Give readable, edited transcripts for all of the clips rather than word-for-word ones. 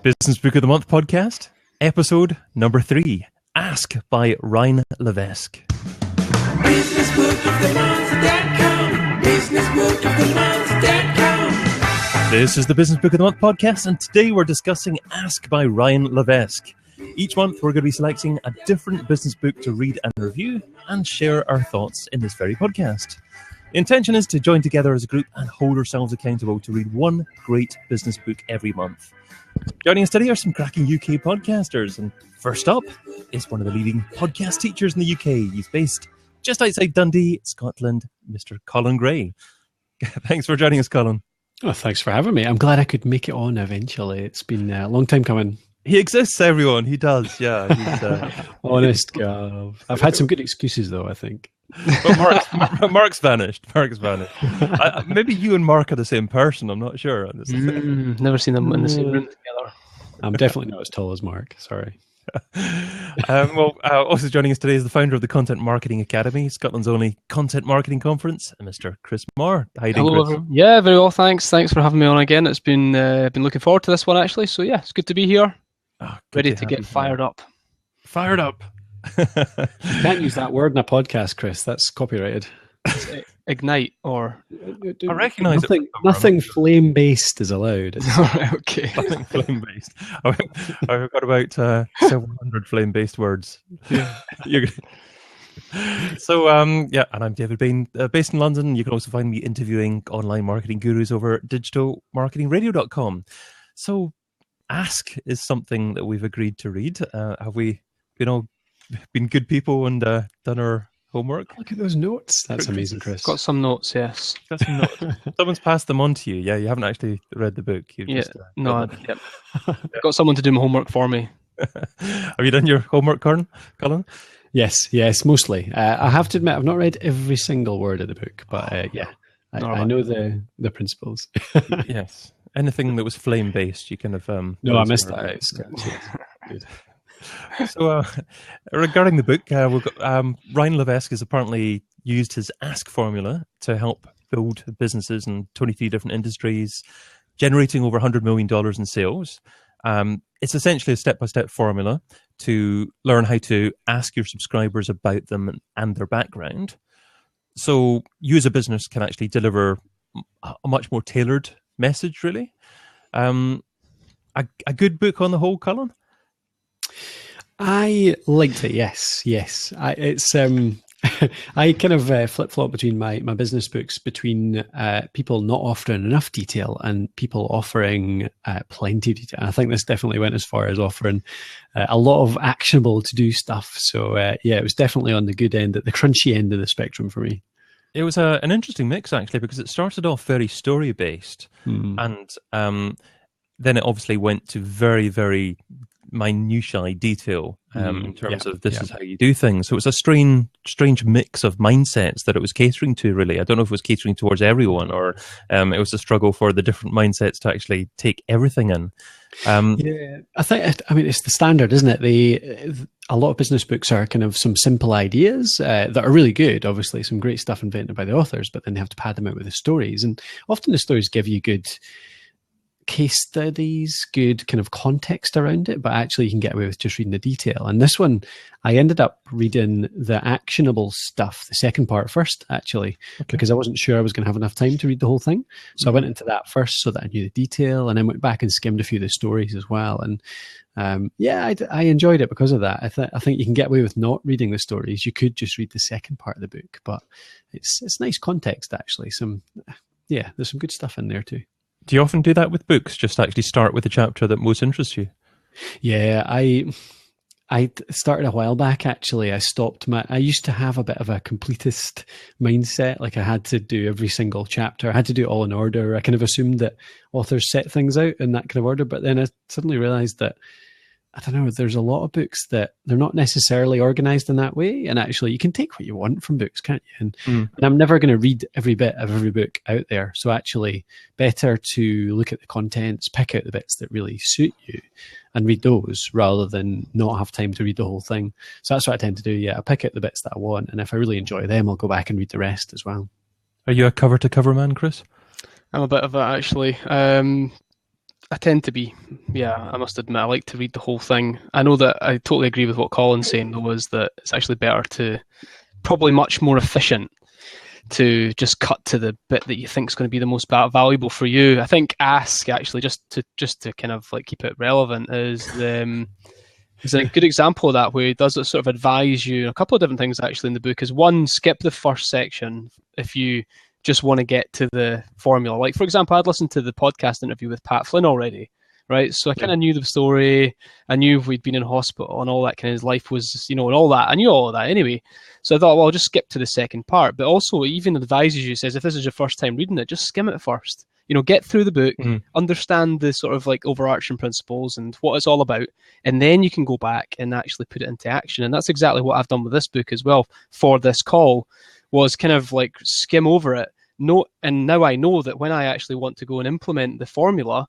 Business Book of the Month podcast, episode number 3, Ask by Ryan Levesque. This is the Business Book of the Month podcast, and today we're discussing Ask by Ryan Levesque. Each month we're going to be selecting a different business book to read and review and share our thoughts in this very podcast. The intention is to join together as a group and hold ourselves accountable to read one great business book every month. Joining us today are some cracking UK podcasters, and first up is one of the leading podcast teachers in the UK. He's based just outside Dundee, Scotland, Mr. Colin Gray. Thanks for joining us, Colin. Oh, thanks for having me. I'm glad I could make it on eventually. It's been a long time coming. He exists, everyone. He does, yeah. He's, honest God. I've had some good excuses, though, I think. But Mark's vanished. Maybe you and Mark are the same person. I'm not sure. Never seen them in the same room together. I'm definitely not as tall as Mark. Sorry. Also joining us today is the founder of the Content Marketing Academy, Scotland's only content marketing conference, Mr. Chris Moore. How you doing, Hello, Chris? everyone. Yeah, very well, thanks. Thanks for having me on again. It's been looking forward to this one, actually. So yeah, it's good to be here. Ready to get fired up. Fired up. You can't use that word in a podcast, Chris. That's copyrighted. Ignite or I recognise nothing flame-based is allowed. Okay. Nothing flame-based. I've got about 700 flame-based words. Yeah. So, and I'm David Bain, based in London. You can also find me interviewing online marketing gurus over at digitalmarketingradio.com. So, Ask is something that we've agreed to read. Have we, been good people and done our homework? Look at those notes. That's amazing, Chris. Got some notes, yes. Got some notes. Someone's passed them on to you. Yeah, you haven't actually read the book. Got someone to do my homework for me. Have you done your homework, Colin? Yes, mostly. I have to admit, I've not read every single word of the book, but I know the principles. Yes. Anything that was flame-based, you kind of... No, I missed that. It's good. So, regarding the book, we've got Ryan Levesque has apparently used his Ask formula to help build businesses in 23 different industries, generating over $100 million in sales. It's essentially a step-by-step formula to learn how to ask your subscribers about them and their background. So you as a business can actually deliver a much more tailored message, really. A good book on the whole, Colin? I liked it, yes. I kind of flip-flop between my business books, between people not offering enough detail and people offering plenty of detail. And I think this definitely went as far as offering a lot of actionable to-do stuff. So it was definitely on the good end, the crunchy end of the spectrum for me. It was an interesting mix, actually, because it started off very story-based, and then it obviously went to very, very minutiae detail in terms of this is how you do things. So it's a strange mix of mindsets that it was catering to, really. I don't know if it was catering towards everyone or it was a struggle for the different mindsets to actually take everything in. I mean, it's the standard, isn't it? A lot of business books are kind of some simple ideas that are really good, obviously, some great stuff invented by the authors, but then they have to pad them out with the stories. And often the stories give you good case studies, good kind of context around it, but actually you can get away with just reading the detail. And this one, I ended up reading the actionable stuff, the second part first, actually, because I wasn't sure I was going to have enough time to read the whole thing. So I went into that first so that I knew the detail, and then went back and skimmed a few of the stories as well. And I enjoyed it because of that. I think you can get away with not reading the stories. You could just read the second part of the book, but it's nice context, actually. There's some good stuff in there too. Do you often do that with books? Just actually start with the chapter that most interests you? Yeah, I started a while back, actually. I used to have a bit of a completist mindset. Like I had to do every single chapter. I had to do it all in order. I kind of assumed that authors set things out in that kind of order. But then I suddenly realized that, I don't know, there's a lot of books that they're not necessarily organized in that way. And actually you can take what you want from books, can't you? And I'm never going to read every bit of every book out there. So actually better to look at the contents, pick out the bits that really suit you and read those rather than not have time to read the whole thing. So that's what I tend to do. Yeah, I pick out the bits that I want. And if I really enjoy them, I'll go back and read the rest as well. Are you a cover to cover man, Chris? I'm a bit of that, actually. I tend to be, yeah, I must admit, I like to read the whole thing. I know that I totally agree with what Colin's saying, though, is that it's actually better to, probably much more efficient to just cut to the bit that you think is going to be the most valuable for you. I think Ask, actually, just to kind of like keep it relevant, is a good example of that, where he does sort of advise you a couple of different things actually in the book. Is one, skip the first section if you just want to get to the formula. Like, for example, I'd listened to the podcast interview with Pat Flynn already, right? So I kind of knew the story. I knew we'd been in hospital and all that, kind of his life was, and all that. I knew all of that anyway. So I thought, well, I'll just skip to the second part. But also, even advises you, says, if this is your first time reading it, just skim it first. Get through the book, understand the sort of like overarching principles and what it's all about, and then you can go back and actually put it into action. And that's exactly what I've done with this book as well for this call, was kind of like skim over it. And now I know that when I actually want to go and implement the formula,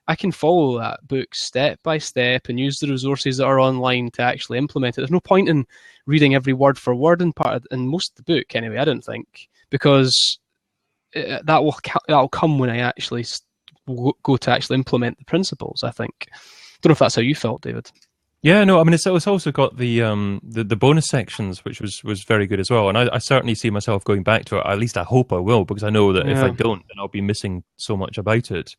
I can follow that book step by step and use the resources that are online to actually implement it. There's no point in reading every word for word in most of the book anyway, I don't think, because that will come when I actually go to actually implement the principles, I think. Don't know if that's how you felt, David. Yeah, no, I mean, it's also got the bonus sections, which was very good as well. And I certainly see myself going back to it. At least I hope I will, because I know that if I don't, then I'll be missing so much about it.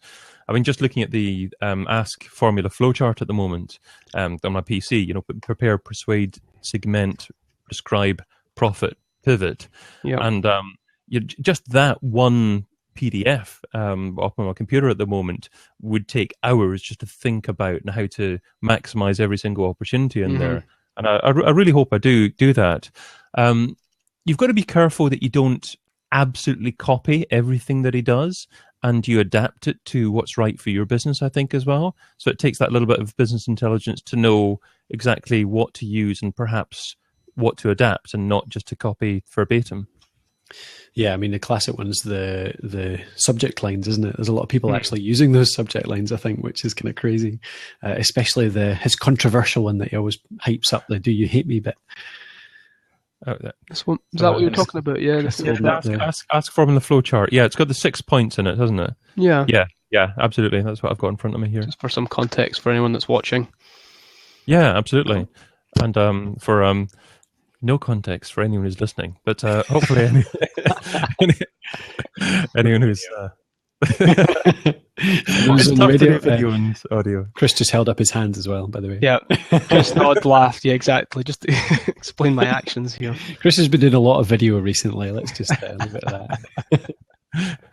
I mean, just looking at the Ask formula flowchart at the moment on my PC, prepare, persuade, segment, prescribe, profit, pivot. Yeah. And just that one PDF up on my computer at the moment would take hours just to think about and how to maximize every single opportunity in there. And I really hope I do that. You've got to be careful that you don't absolutely copy everything that he does, and you adapt it to what's right for your business, I think, as well. So it takes that little bit of business intelligence to know exactly what to use and perhaps what to adapt, and not just to copy verbatim. Yeah, I mean, the classic one's the subject lines, isn't it? There's a lot of people actually using those subject lines, I think, which is kind of crazy. Especially his controversial one that he always hypes up, the "Do you hate me" bit. Is that what you were talking about? Yeah. Ask formula flowchart. Yeah, it's got the 6 points in it, hasn't it? Yeah. Yeah, absolutely. That's what I've got in front of me here. Just for some context for anyone that's watching. Yeah, absolutely. And for no context for anyone who's listening, but hopefully anyone who's video and audio. Chris just held up his hands as well, by the way. Yeah, Chris nod laughed. Yeah, exactly. Just to explain my actions here. Chris has been doing a lot of video recently. Let's just leave it at that.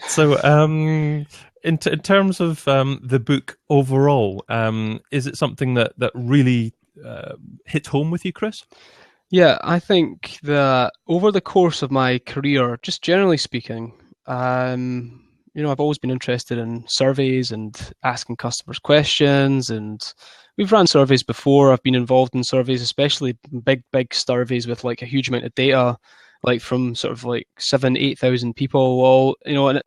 So, in terms of the book overall, is it something that really hit home with you, Chris? Yeah, I think that over the course of my career, just generally speaking, I've always been interested in surveys and asking customers questions, and we've run surveys before. I've been involved in surveys, especially big surveys with like a huge amount of data, like from sort of like 7,000-8,000 people, all, and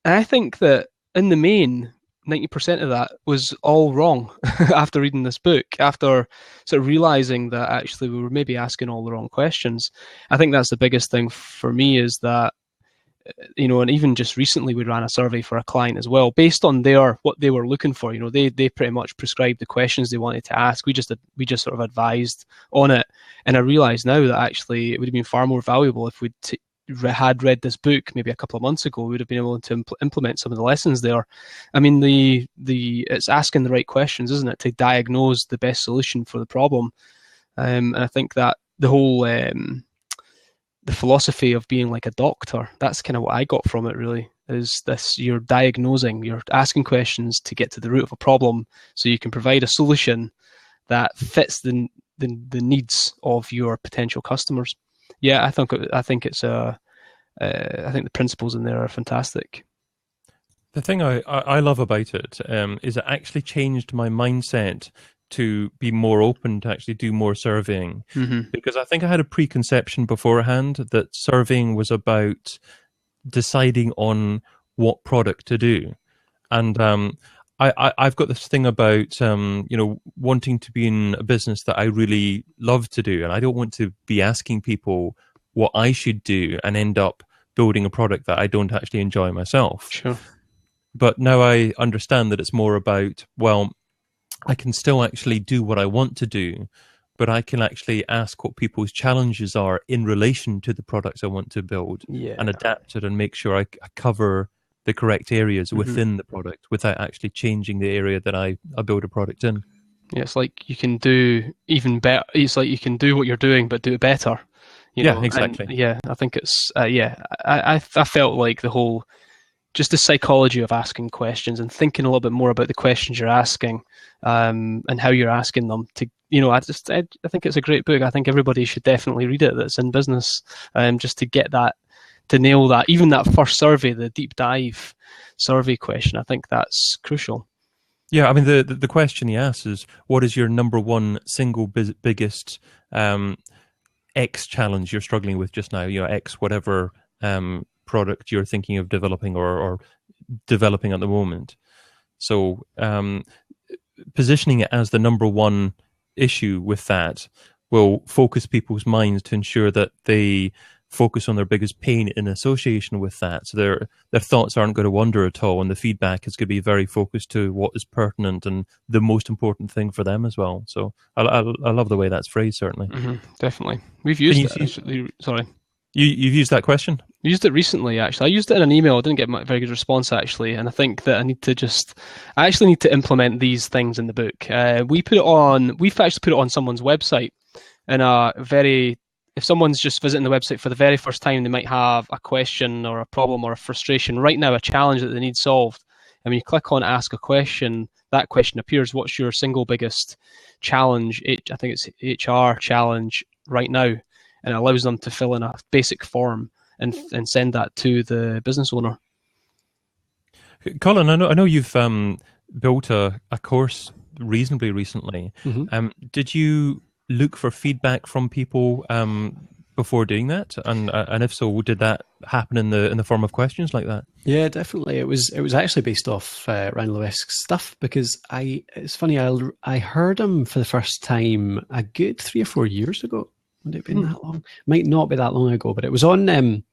I think that in the main, 90% of that was all wrong after reading this book, after sort of realizing that actually we were maybe asking all the wrong questions. I think that's the biggest thing for me, is that, and even just recently we ran a survey for a client as well, based on what they were looking for. They pretty much prescribed the questions they wanted to ask. We just sort of advised on it. And I realize now that actually it would have been far more valuable if we'd had read this book maybe a couple of months ago. We would have been able to implement some of the lessons there. I mean, it's asking the right questions, isn't it, to diagnose the best solution for the problem. And I think that the whole the philosophy of being like a doctor, that's kind of what I got from it, really, is this: you're diagnosing, you're asking questions to get to the root of a problem, so you can provide a solution that fits the needs of your potential customers. Yeah, I think it's I think the principles in there are fantastic. The thing I love about it is it actually changed my mindset to be more open to actually do more surveying, because I think I had a preconception beforehand that surveying was about deciding on what product to do, and I've got this thing about wanting to be in a business that I really love to do, and I don't want to be asking people what I should do and end up building a product that I don't actually enjoy myself. Sure. But now I understand that it's more about, well, I can still actually do what I want to do, but I can actually ask what people's challenges are in relation to the products I want to build, and adapt it and make sure I cover the correct areas within the product without actually changing the area that I build a product in. Yeah, it's like you can do even better. It's like you can do what you're doing, but do it better. You know? Exactly. And, yeah, I think it's I felt like the whole just the psychology of asking questions and thinking a little bit more about the questions you're asking, and how you're asking them. To I think it's a great book. I think everybody should definitely read it that's in business, just to get that, to nail that. Even that first survey, the deep dive survey question, I think that's crucial. Yeah, I mean, the question he asks is, what is your number one single biggest X challenge you're struggling with just now? X whatever product you're thinking of developing or developing at the moment. So positioning it as the number one issue with that will focus people's minds to ensure that they focus on their biggest pain in association with that. So their thoughts aren't going to wander at all, and the feedback is going to be very focused to what is pertinent and the most important thing for them as well. So I love the way that's phrased, certainly. Definitely. We've used it. Sorry. You've used that question? I used it recently, actually. I used it in an email. I didn't get a very good response, actually. And I think that I actually need to implement these things in the book. We've actually put it on someone's website in if someone's just visiting the website for the very first time, they might have a question or a problem or a frustration right now, a challenge that they need solved. And when you click on ask a question, that question appears. What's your single biggest challenge? I think it's HR challenge right now. And it allows them to fill in a basic form and send that to the business owner. Colin, I know you've built a course reasonably recently. Did you look for feedback from people before doing that? And if so, did that happen in the form of questions like that? Yeah, definitely. It was actually based off Ryan Levesque's stuff, because it's funny, I heard him for the first time a good 3 or 4 years ago. Would it have been that long? Might not be that long ago, but it was on. It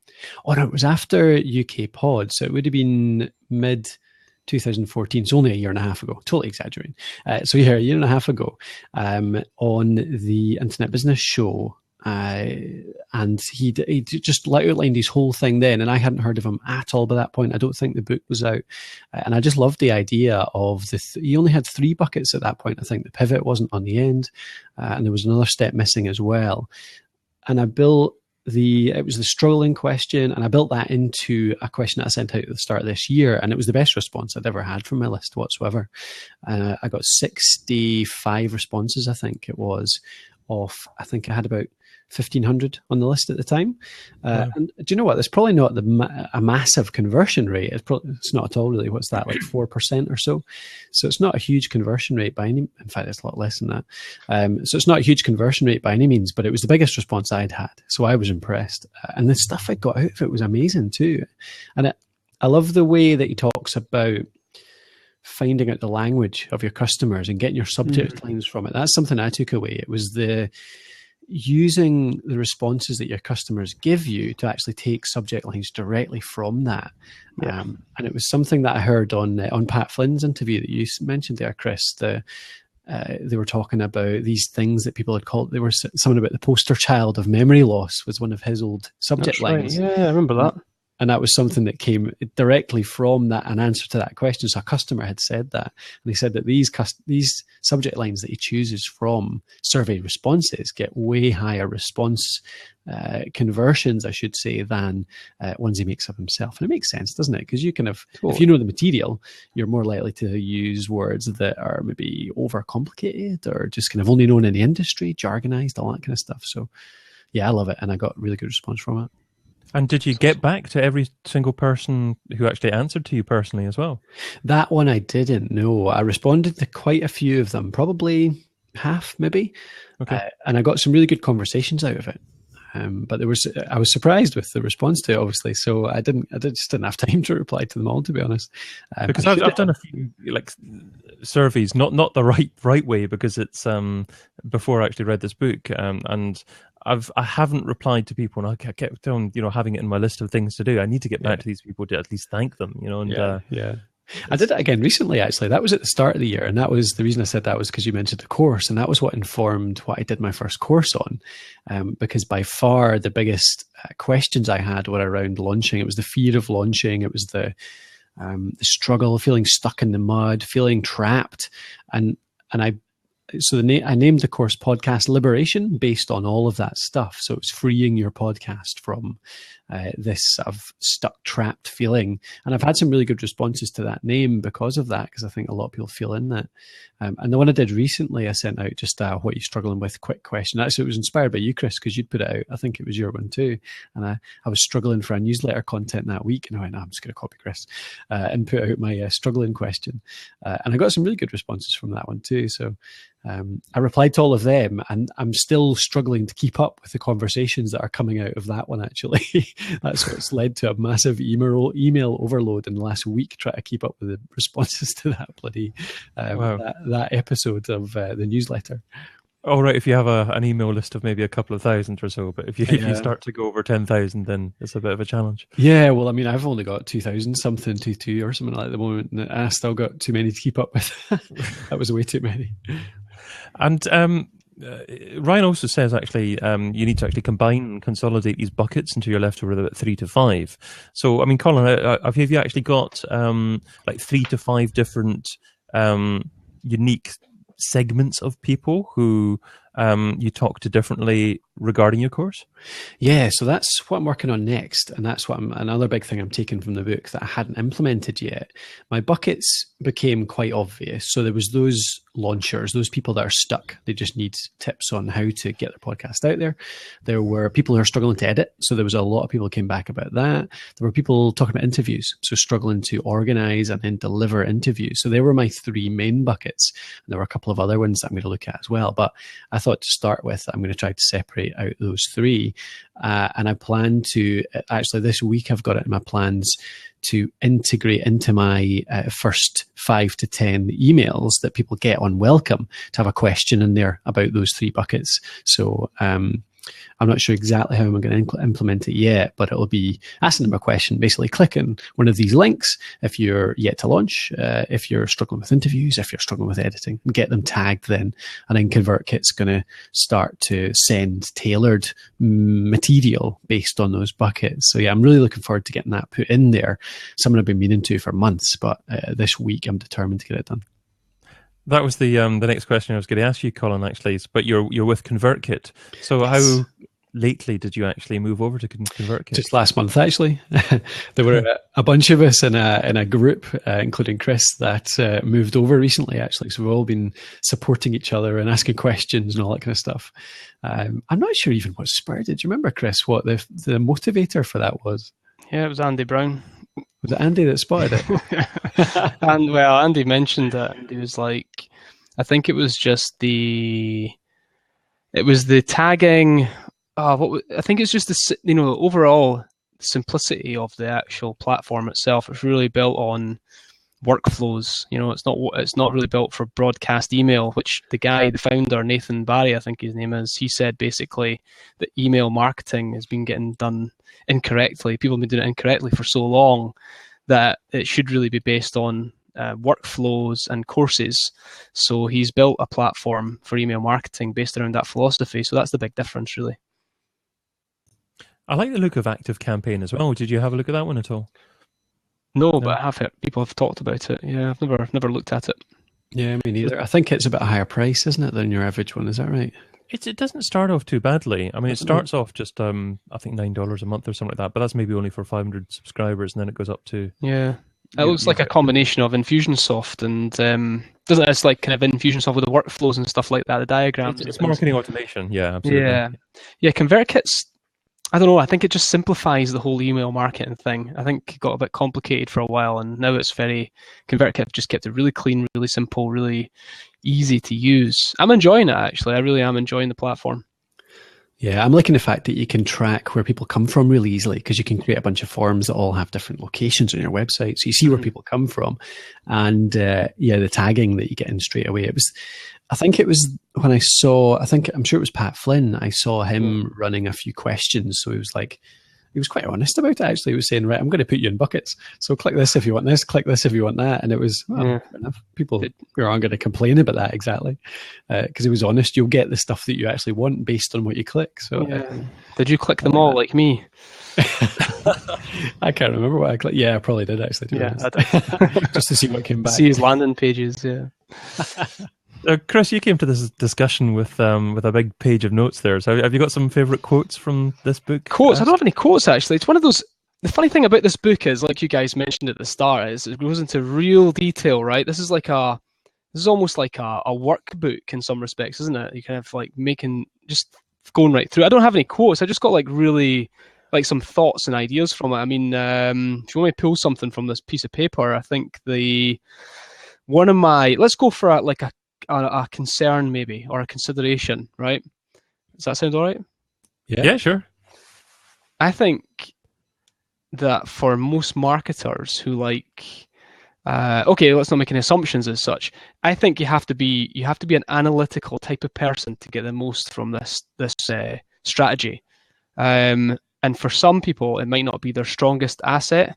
was after UK Pod, so it would have been mid 2014. It's only a year and a half ago. Totally exaggerating. So yeah, a year and a half ago, on the Internet Business Show. And he just outlined his whole thing then, and I hadn't heard of him at all by that point. I don't think the book was out, and I just loved the idea of he only had 3 buckets at that point. I think the pivot wasn't on the end, and there was another step missing as well. And I built it was the struggling question, and I built that into a question that I sent out at the start of this year, and it was the best response I'd ever had from my list whatsoever. I got 65 responses, I think it was, I think I had about 1,500 on the list at the time. And do you know what? There's probably not a massive conversion rate. It's not at all, really. What's that, like 4% or so? So it's not a huge conversion rate by any. In fact, it's a lot less than that. So it's not a huge conversion rate by any means, but it was the biggest response I'd had. So I was impressed. And the stuff I got out of it was amazing too. And I love the way that he talks about finding out the language of your customers and getting your subject lines from it. That's something I took away. It was using the responses that your customers give you to actually take subject lines directly from that. And it was something that I heard on Pat Flynn's interview that you mentioned there, Chris. They were talking about these things that people had called, they were something about the poster child of memory loss was one of his old subject lines. Right. Yeah, I remember that. And that was something that came directly from that, an answer to that question. So a customer had said that. And he said that these subject lines that he chooses from survey responses get way higher response conversions, I should say, than ones he makes up himself. And it makes sense, doesn't it? Because you if you know the material, you're more likely to use words that are maybe overcomplicated or just kind of only known in the industry, jargonized, all that kind of stuff. So yeah, I love it. And I got really good response from it. And did you get back to every single person who actually answered to you personally as well? That one I didn't know. I responded to quite a few of them, probably half maybe. Okay. And I got some really good conversations out of it. But I was surprised with the response to it, obviously. So I just didn't have time to reply to them all, to be honest. Because I've done a few surveys, not the right way, because it's before I actually read this book, and I haven't replied to people, and I kept on having it in my list of things to do. I need to get back to these people to at least thank them, and yeah. I did it again recently, actually. That was at the start of the year. And that was the reason I said that was because you mentioned the course. And that was what informed what I did my first course on. Because by far the biggest questions I had were around launching. It was the fear of launching. It was the struggle, feeling stuck in the mud, feeling trapped. And I named the course Podcast Liberation based on all of that stuff. So it's freeing your podcast from this sort of stuck, trapped feeling. And I've had some really good responses to that name because of that, because I think a lot of people feel in that. And the one I did recently, I sent out just what you're struggling with, quick question. Actually, it was inspired by you, Chris, because you'd put it out. I think it was your one too. And I was struggling for a newsletter content that week. And I went, no, I'm just going to copy Chris and put out my struggling question. And I got some really good responses from that one too. So I replied to all of them, and I'm still struggling to keep up with the conversations that are coming out of that one, actually. That's what's led to a massive email overload in the last week, trying to keep up with the responses to that bloody that episode of the newsletter. All right, if you have an email list of maybe a couple of thousand or so, but if you start to go over 10,000, then it's a bit of a challenge. Yeah, well, I mean, I've only got 2,000 something, 22 or something like that at the moment, and I still got too many to keep up with. That was way too many. And Ryan also says, actually, you need to actually combine and consolidate these buckets until you're left with about 3 to 5. So, I mean, Colin, have you actually got like 3 to 5 different unique segments of people who you talk to differently regarding your course? Yeah, so that's what I'm working on next, and that's what another big thing I'm taking from the book that I hadn't implemented yet. My buckets became quite obvious. So there was those launchers, those people that are stuck. They just need tips on how to get their podcast out there. There were people who are struggling to edit. So there was a lot of people who came back about that. There were people talking about interviews, so struggling to organize and then deliver interviews. So they were my 3 main buckets. And there were a couple of other ones that I'm going to look at as well. But I thought to start with, I'm going to try to separate out those 3. And I plan to, actually this week I've got it in my plans to integrate into my first 5 to 10 emails that people get on welcome to have a question in there about those 3 buckets. So I'm not sure exactly how I'm going to implement it yet, but it'll be asking them a question, basically clicking one of these links if you're yet to launch, if you're struggling with interviews, if you're struggling with editing, and get them tagged then. And then ConvertKit's going to start to send tailored material based on those buckets. So yeah, I'm really looking forward to getting that put in there. Something I've been meaning to for months, but this week I'm determined to get it done. That was the next question I was going to ask you, Colin, actually. But you're with ConvertKit. So Yes. How lately did you actually move over to ConvertKit? Just last month, actually. There were a bunch of us in a group, including Chris, that moved over recently, actually. So we've all been supporting each other and asking questions and all that kind of stuff. I'm not sure even what spurred it. Do you remember, Chris, what the motivator for that was? Yeah, it was Andy Brown. Was it Andy that spotted it? And well, Andy mentioned it, and he was like, I think it was just the tagging. I think it's just the overall simplicity of the actual platform itself. It's really built on workflows. It's not really built for broadcast email, which the founder, Nathan Barry, I think his name is, he said basically that email marketing has been getting done incorrectly. People have been doing it incorrectly for so long that it should really be based on workflows and courses. So he's built a platform for email marketing based around that philosophy. So that's the big difference, really. I like the look of Active Campaign as well. Did you have a look at that one at all? No, but I have heard people have talked about it. Yeah, I've never looked at it. Yeah, me neither. I think it's a bit a higher price, isn't it, than your average one? Is that right? It doesn't start off too badly. I mean, it starts off just I think $9 a month or something like that, but that's maybe only for 500 subscribers, and then it goes up to. Yeah, it looks like a combination of Infusionsoft and doesn't it? It's like kind of Infusionsoft with the workflows and stuff like that. The diagrams. It's marketing automation. Yeah, absolutely. Yeah. ConvertKit's, I don't know. I think it just simplifies the whole email marketing thing. I think it got a bit complicated for a while, and now ConvertKit just kept it really clean, really simple, really easy to use. I'm enjoying it, actually. I really am enjoying the platform. Yeah, I'm liking the fact that you can track where people come from really easily, because you can create a bunch of forms that all have different locations on your website. So you see where people come from. And the tagging that you get in straight away. I'm sure it was Pat Flynn. I saw him running a few questions. So he was like, he was quite honest about it, actually. He was saying, right, I'm going to put you in buckets. So click this if you want this, click this if you want that. And it was, fair enough. People aren't going to complain about that exactly. Because he was honest. You'll get the stuff that you actually want based on what you click. So did you click them all like me? I can't remember what I clicked. Yeah, I probably did actually. I did. Just to see what came back. See his landing pages, Chris, you came to this discussion with a big page of notes there. So have you got some favourite quotes from this book? Quotes? I don't have any quotes, actually. It's one of those... The funny thing about this book is, like you guys mentioned at the start, is it goes into real detail, right? This is almost like a workbook in some respects, isn't it? You kind of like just going right through. I don't have any quotes. I just got like really like some thoughts and ideas from it. I mean, if you want me to pull something from this piece of paper, I think let's go for a concern maybe, or a consideration, right? Does that sound all right? Yeah, sure. I think that for most marketers who like, okay, let's not make any assumptions as such. I think you have to be an analytical type of person to get the most from this strategy. And for some people, it might not be their strongest asset.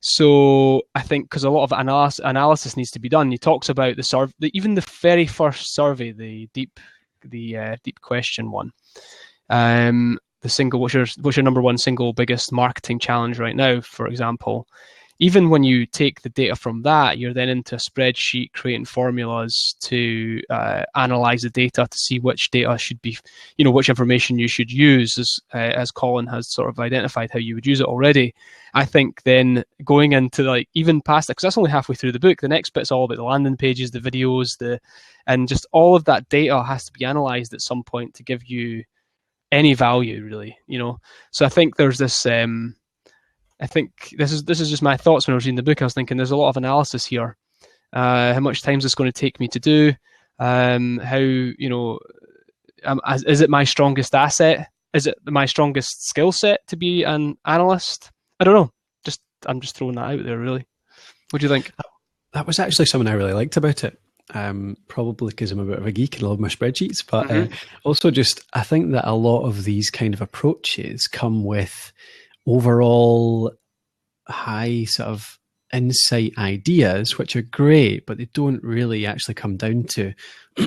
So I think because a lot of analysis needs to be done. He talks about the survey, even the very first survey, the deep question one. What's your number one single biggest marketing challenge right now, for example? Even when you take the data from that, you're then into a spreadsheet creating formulas to analyze the data to see which data should be, which information you should use, as Colin has sort of identified how you would use it already. I think then going into like even past it, because that's only halfway through the book, the next bit's all about the landing pages, the videos, and just all of that data has to be analyzed at some point to give you any value, really. So I think there's this. I think this is just my thoughts when I was reading the book. I was thinking there's a lot of analysis here. How much time is this going to take me to do? Is it my strongest asset? Is it my strongest skill set to be an analyst? I don't know. I'm just throwing that out there, really. What do you think? That was actually something I really liked about it. Probably because I'm a bit of a geek and I love my spreadsheets, but also just I think that a lot of these kind of approaches come with overall high sort of insight ideas, which are great, but they don't really actually come down to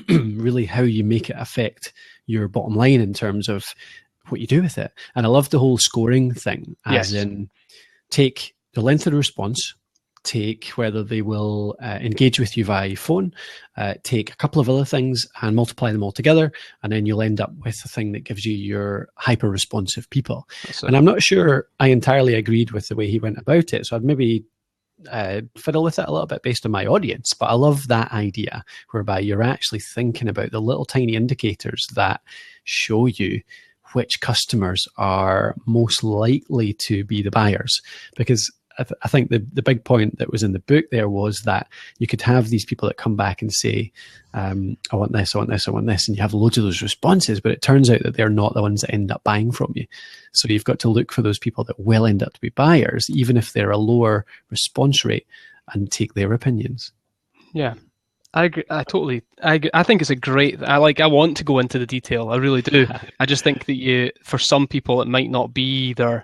really how you make it affect your bottom line in terms of what you do with it. And I love the whole scoring thing, as in take the length of the response, take whether they will engage with you via phone, take a couple of other things and multiply them all together, and then you'll end up with a thing that gives you your hyper-responsive people. And I'm not sure I entirely agreed with the way he went about it, so I'd maybe fiddle with it a little bit based on my audience, but I love that idea whereby you're actually thinking about the little tiny indicators that show you which customers are most likely to be the buyers. Because I think the big point that was in the book there was that you could have these people that come back and say, I want this, I want this, I want this, and you have loads of those responses, but it turns out that they're not the ones that end up buying from you. So you've got to look for those people that will end up to be buyers, even if they're a lower response rate, and take their opinions. Yeah, I agree. I think it's a great. I want to go into the detail. I really do. I just think that for some people it might not be the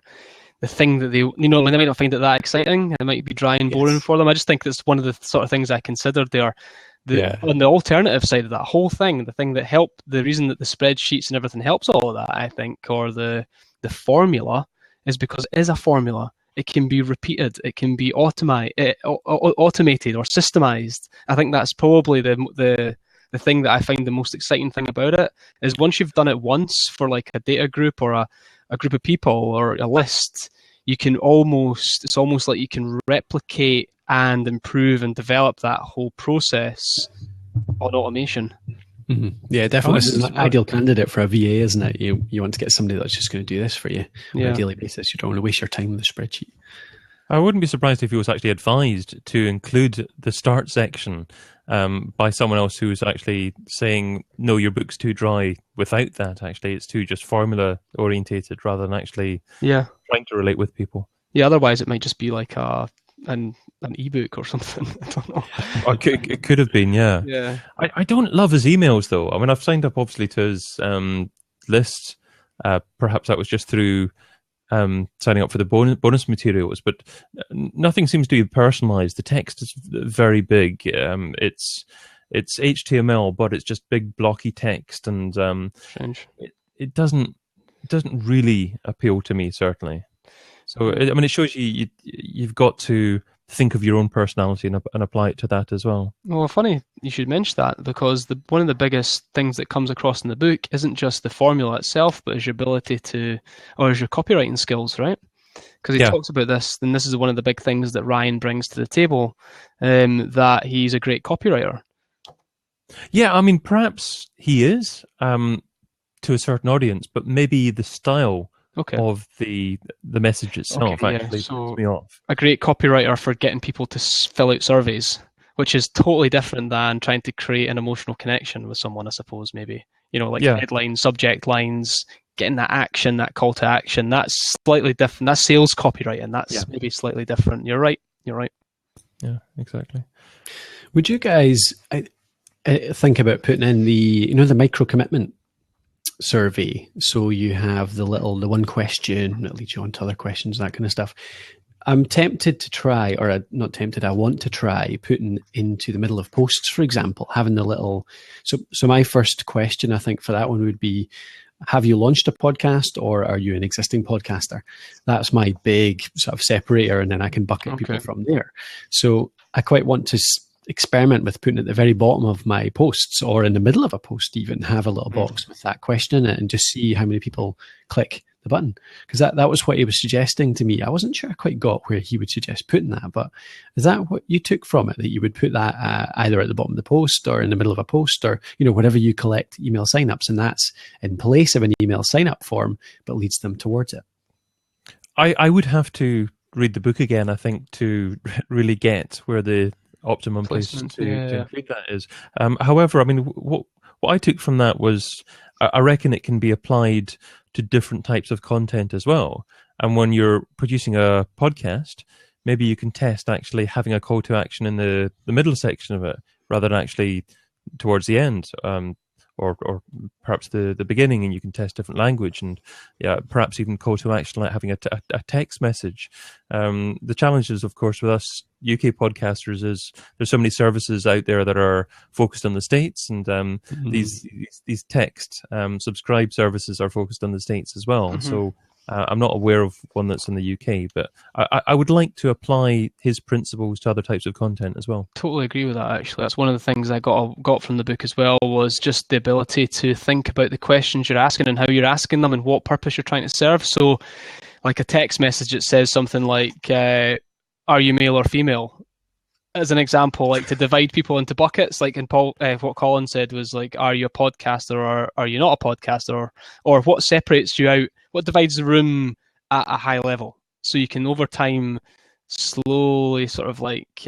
thing that they might not find it that exciting. It might be dry and boring for them. I just think that's one of the sort of things I considered there. On the alternative side of that whole thing, the reason that the spreadsheets and everything helps all of that, I think, or the formula, is because it is a formula. It can be repeated. It can be automated or systemized. I think that's probably the thing that I find the most exciting thing about it, is once you've done it once for like a data group or a group of people or a list, it's almost like you can replicate and improve and develop that whole process on automation. Mm-hmm. Yeah, definitely. This is an ideal candidate for a VA, isn't it? You want to get somebody that's just going to do this for you on a daily basis. You don't want to waste your time with a spreadsheet. I wouldn't be surprised if he was actually advised to include the start section by someone else who was actually saying, no, your book's too dry without that. Actually, it's too just formula orientated rather than actually trying to relate with people. Yeah, otherwise it might just be like an ebook or something. I don't know. It could have been, yeah. Yeah. I don't love his emails though. I mean, I've signed up obviously to his list. Perhaps that was just through signing up for the bonus materials, but nothing seems to be personalized. The text is very big. It's HTML, but it's just big blocky text, and it doesn't really appeal to me, certainly. So I mean, it shows you've got to think of your own personality and apply it to that as well. Well, funny you should mention that, because one of the biggest things that comes across in the book isn't just the formula itself, but is your ability is your copywriting skills, right? Because he talks about this, and this is one of the big things that Ryan brings to the table, that he's a great copywriter. Yeah, I mean, perhaps he is to a certain audience, but maybe the style of the message itself actually puts me off. A great copywriter for getting people to fill out surveys, which is totally different than trying to create an emotional connection with someone, I suppose, maybe. Headlines, subject lines, getting that action, that call to action. That's slightly different. That's sales copywriting. That's maybe slightly different. You're right. Yeah, exactly. Would you guys think about putting in the micro commitment survey? So you have the one question that leads you on to other questions, that kind of stuff. I'm tempted to try, or not tempted, I want to try putting into the middle of posts, for example, having the little. So my first question, I think, for that one would be, have you launched a podcast, or are you an existing podcaster? That's my big sort of separator, and then I can bucket people from there. So I quite want to experiment with putting at the very bottom of my posts, or in the middle of a post even, have a little box with that question in it, and just see how many people click the button. Because that was what he was suggesting to me. I wasn't sure I quite got where he would suggest putting that, but is that what you took from it, that you would put that either at the bottom of the post or in the middle of a post, or wherever you collect email signups, and that's in place of an email sign-up form but leads them towards it? I would have to read the book again, I think, to really get where the optimum place to include that is. However, I mean, what I took from that was, I reckon it can be applied to different types of content as well. And when you're producing a podcast, maybe you can test actually having a call to action in the middle section of it, rather than actually towards the end, or perhaps the beginning, and you can test different language, and perhaps even call to action like having a text message. The challenges, of course, with us UK podcasters is there's so many services out there that are focused on the States, and these text subscribe services are focused on the States as well. So I'm not aware of one that's in the UK, but I would like to apply his principles to other types of content as well. Totally agree with that, actually. That's one of the things I got from the book as well, was just the ability to think about the questions you're asking and how you're asking them and what purpose you're trying to serve. So like a text message, it says something like, are you male or female? As an example, like to divide people into buckets, like in what Colin said was like, are you a podcaster or are you not a podcaster? Or what separates you out? What divides the room at a high level? So you can over time slowly sort of like,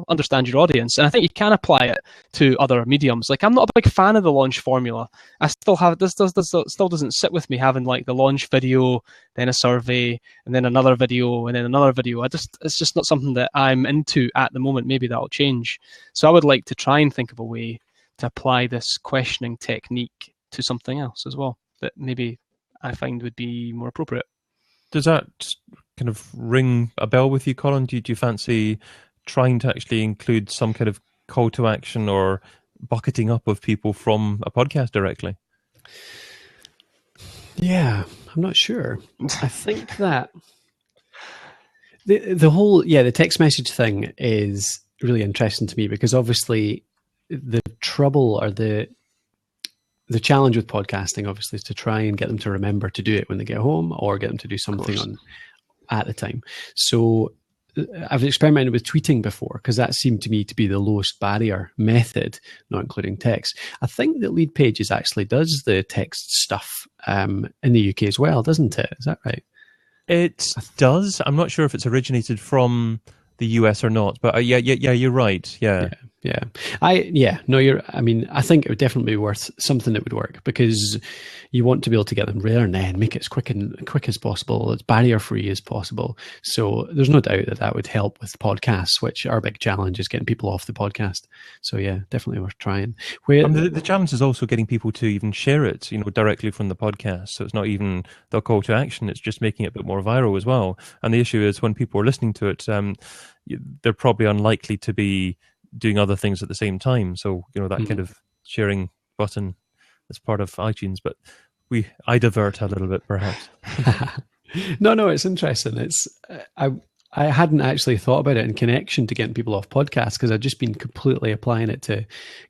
understand your audience. And I think you can apply it to other mediums. Like I'm not a big fan of the launch formula. I still have, this still doesn't sit with me, having like the launch video, then a survey, and then another video, and then another video. It's just not something that I'm into at the moment. Maybe that'll change. So I would like to try and think of a way to apply this questioning technique to something else as well, that maybe I find would be more appropriate. Does that kind of ring a bell with you, Colin? Do you fancy trying to actually include some kind of call to action or bucketing up of people from a podcast directly? Yeah, I'm not sure. I think that the whole, the text message thing is really interesting to me, because obviously the trouble or the challenge with podcasting, obviously, is to try and get them to remember to do it when they get home, or get them to do something at the time. So I've experimented with tweeting before, because that seemed to me to be the lowest barrier method, not including text. I think that Lead Pages actually does the text stuff in the UK as well, doesn't it? Is that right? It does. I'm not sure if it's originated from the US or not, but yeah, you're right. Yeah. I mean, I think it would definitely be worth something that would work, because you want to be able to get them there and then, make it as quick as possible, as barrier free as possible. So there's no doubt that would help with podcasts, which our big challenge is getting people off the podcast. So yeah, definitely worth trying. The challenge is also getting people to even share it, directly from the podcast. So it's not even the call to action; it's just making it a bit more viral as well. And the issue is, when people are listening to it, they're probably unlikely to be doing other things at the same time. So, that kind of sharing button is part of iTunes, but I divert a little bit, perhaps. No, it's interesting. I hadn't actually thought about it in connection to getting people off podcasts, because I've just been completely applying it to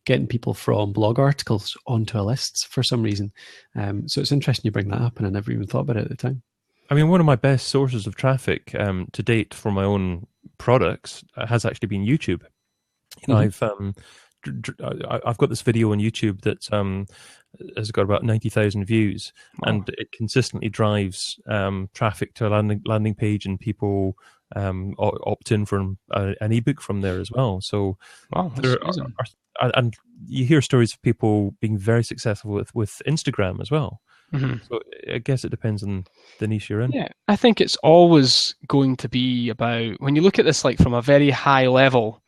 getting people from blog articles onto a list for some reason. So it's interesting you bring that up, and I never even thought about it at the time. I mean, one of my best sources of traffic to date for my own products has actually been YouTube. I've got this video on YouTube that has got about 90,000 views, and it consistently drives traffic to a landing page, and people opt in for an ebook from there as well. So and you hear stories of people being very successful with Instagram as well. Mm-hmm. So I guess it depends on the niche you're in. Yeah, I think it's always going to be about, when you look at this like from a very high level,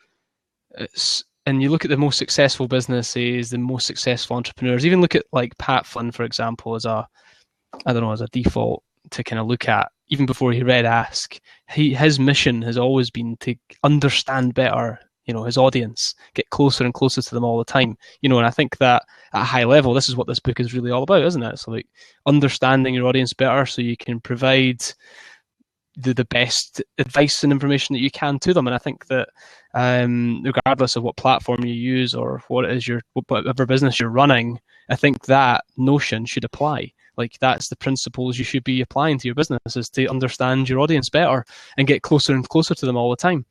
and you look at the most successful businesses, the most successful entrepreneurs, even look at like Pat Flynn, for example, as a default to kind of look at, even before he read Ask. His mission has always been to understand better, his audience, get closer and closer to them all the time. And I think that at a high level, this is what this book is really all about, isn't it? So like understanding your audience better so you can provide the best advice and information that you can to them. And I think that regardless of what platform you use or what it is whatever business you're running, I think that notion should apply. Like, that's the principles you should be applying to your business, is to understand your audience better and get closer and closer to them all the time.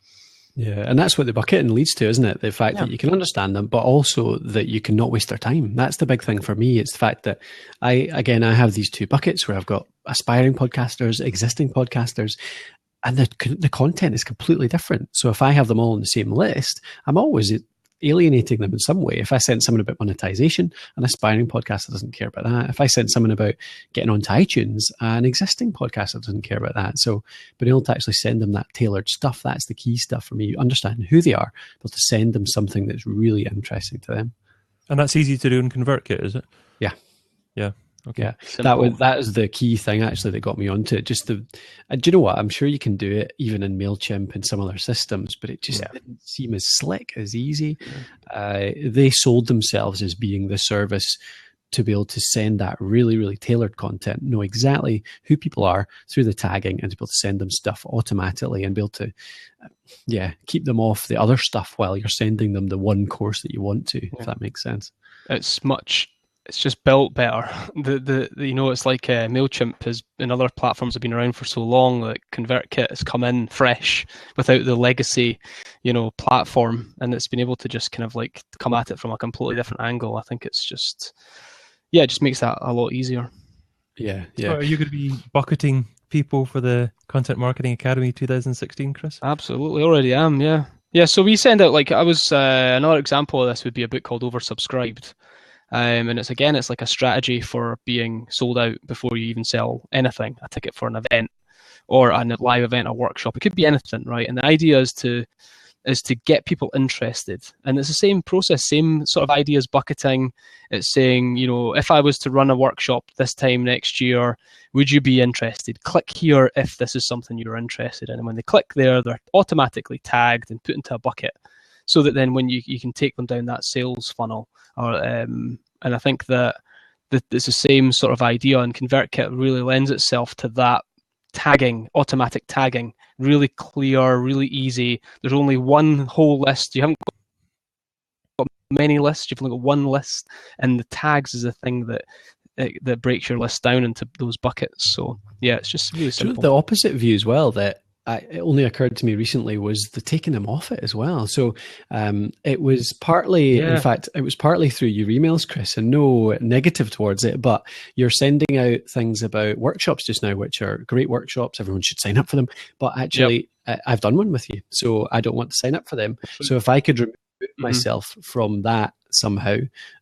Yeah, and that's what the bucketing leads to, isn't it? The fact that you can understand them, but also that you can not waste their time. That's the big thing for me. It's the fact that I have these two buckets where I've got aspiring podcasters, existing podcasters, and the content is completely different. So if I have them all on the same list, I'm always alienating them in some way. If I send someone about monetization, an aspiring podcaster doesn't care about that. If I send someone about getting onto iTunes, an existing podcaster doesn't care about that. So being able to actually send them that tailored stuff, that's the key stuff for me. Understanding who they are, but to send them something that's really interesting to them. And that's easy to do in ConvertKit, is it? Yeah. Yeah. Okay. Yeah, that is the key thing actually that got me onto it. Just do you know what? I'm sure you can do it even in MailChimp and some other systems, but it just didn't seem as slick, as easy. Yeah. They sold themselves as being the service to be able to send that really, really tailored content, know exactly who people are through the tagging, and to be able to send them stuff automatically and be able to, keep them off the other stuff while you're sending them the one course that you want to, if that makes sense. It's just built better. It's like MailChimp and other platforms have been around for so long that ConvertKit has come in fresh without the legacy, platform, and it's been able to just kind of like come at it from a completely different angle. I think it's just, it just makes that a lot easier. Yeah. So are you going to be bucketing people for the Content Marketing Academy 2016, Chris? Absolutely, already am. Yeah. So we send out, like, another example of this would be a book called Oversubscribed. And it's like a strategy for being sold out before you even sell anything, a ticket for an event or a live event, a workshop. It could be anything, right? And the idea is to get people interested. And it's the same process, same sort of ideas, bucketing. It's saying, if I was to run a workshop this time next year, would you be interested? Click here if this is something you're interested in. And when they click there, they're automatically tagged and put into a bucket, so that then when you can take them down that sales funnel. And I think that it's the same sort of idea, and ConvertKit really lends itself to that tagging, automatic tagging, really clear, really easy. There's only one whole list. You haven't got many lists. You've only got one list, and the tags is the thing that breaks your list down into those buckets. So it's just really simple. The opposite view as well, that it only occurred to me recently, was the taking them off it as well. So it was partly, in fact, it was partly through your emails, Chris, and no negative towards it, but you're sending out things about workshops just now, which are great workshops. Everyone should sign up for them. But actually, I've done one with you, so I don't want to sign up for them. So if I could remove myself from that somehow,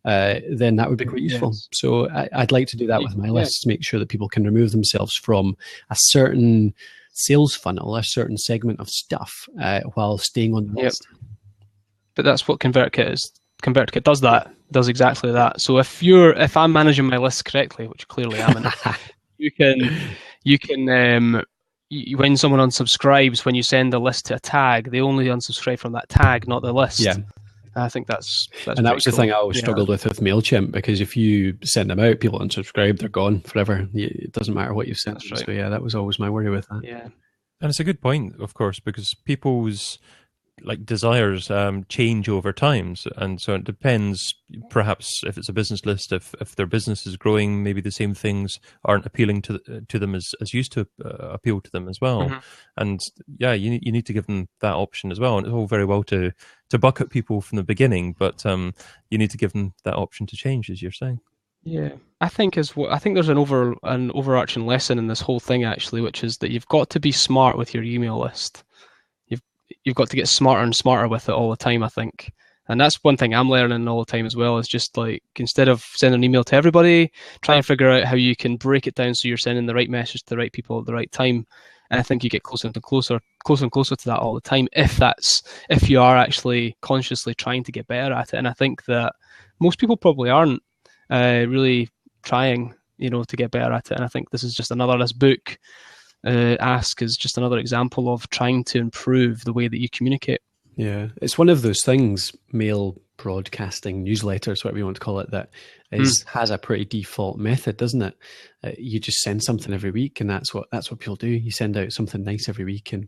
then that would be quite useful. Yes. So I'd like to do that with my lists, make sure that people can remove themselves from a certain sales funnel, a certain segment of stuff, while staying on the list. But that's what ConvertKit is. ConvertKit does that, does exactly that. So if I'm managing my list correctly, which clearly I am, you can when someone unsubscribes, when you send a list to a tag, they only unsubscribe from that tag, not the list. Yeah. I think that's and that was the thing I always struggled with MailChimp, because if you send them out, people unsubscribe, they're gone forever. It doesn't matter what you've sent them. Right. So yeah, that was always my worry with that. Yeah. And it's a good point, of course, because people's desires change over time, and so it depends. Perhaps if it's a business list, if their business is growing, maybe the same things aren't appealing to them as used to appeal to them as well. And yeah, you need to give them that option as well. And it's all very well to bucket people from the beginning, but you need to give them that option to change, as you're saying. Yeah, I think there's an overarching lesson in this whole thing actually, which is that you've got to be smart with your email list. You've got to get smarter and smarter with it all the time, I think. And that's one thing I'm learning all the time as well, is just instead of sending an email to everybody, try and figure out how you can break it down so you're sending the right message to the right people at the right time. And I think you get closer and closer to that all the time, if you are actually consciously trying to get better at it. And I think that most people probably aren't really trying, to get better at it. And I think this book, Ask, is just another example of trying to improve the way that you communicate. Yeah, it's one of those things, mail broadcasting, newsletters, whatever you want to call it, that has a pretty default method, doesn't it? You just send something every week, and that's what people do. You send out something nice every week, and